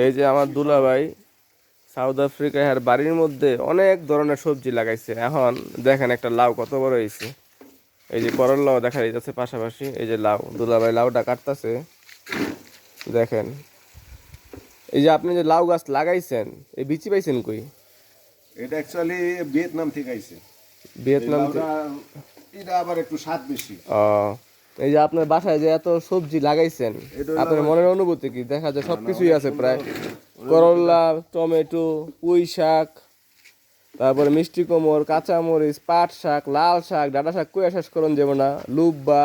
এই যে আমার দুলাভাই সাউথ আফ্রিকায় আর বাড়ির মধ্যে অনেক ধরনের সবজি লাগাইছে। এখন দেখেন একটা লাউ কত বড় হয়েছে। এই যে করলাও দেখা যাচ্ছে পাশাপাশি। এই যে লাউ, দুলাভাই লাউটা কাটতেছে দেখেন। এই যে আপনি যে লাউ গাছ লাগাইছেন, এই বিচি পাইছেন কই? এটা অ্যাকচুয়ালি ভিয়েতনাম থেকে আইছে। ভিয়েতনাম থেকে। এটা আবার একটু স্বাদ বেশি। ও, এই যে আপনার বাসায় যে এত সবজি লাগাইছেন, আপনার মনের অনুভূতি কি? দেখা যায় সবকিছুই আছে প্রায়, করলা, টমেটো, পুঁই শাক, তারপরে মিষ্টি কুমড়, কাঁচামরিচ, পাট শাক, লাল শাক, ডাঁটা শাক, কুয়া শেষ করুন যাবো না, লুব্বা,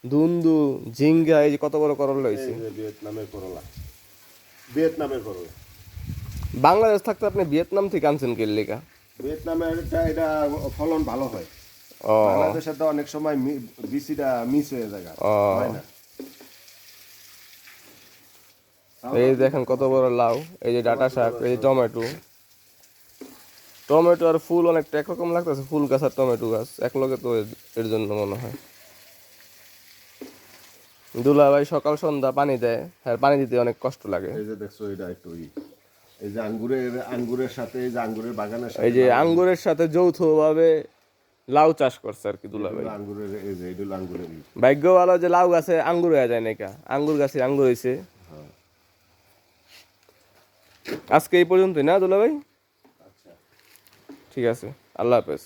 ধুন্দু, ঝিঙ্গা। এই যে কত বড় করলা হয়েছে। ভিয়েতনামের করলা, ভিয়েতনামের করলা। বাংলাদেশ থাকতে আপনি ভিয়েতনাম থেকে আনছেন কি লেগা? ভিয়েতনামের এটা ফলন ভালো হয়। ও, বাংলাদেশে তো অনেক সময় বিচিটা মিস হয়ে যায়, হয় না? এই দেখেন কত বড় লাউ, এই যে ডাঁটা শাক, এই যে টমেটো। টমেটো আর ফুল অনেকটা একরকম লাগতেছে, ফুল গাছ আর টমেটো গাছ একলগে তো এর জন্য মনে হয়। দুলাভাই সকাল সন্ধ্যা পানি দেয়, আর পানি দিতে অনেক কষ্ট লাগে। এই যে দেখছো এটা একটু এই যে আঙ্গুরের সাথে, এই যে আঙ্গুরের বাগানের সাথে, এই যে আঙ্গুরের সাথে যৌথভাবে লাউ চাষ করছে আর কি দুলাভাই। আঙ্গুরের, এই যে এটা আঙ্গুরের। ভাগ্য ভালো যে লাউ গাছে আঙ্গুর হয়ে যায় নাকি, আঙ্গুর গাছে আঙ্গুর হয়েছে। আজকে এই পর্যন্তই না দুলাভাই? ঠিক আছে, আল্লাহ হাফেজ।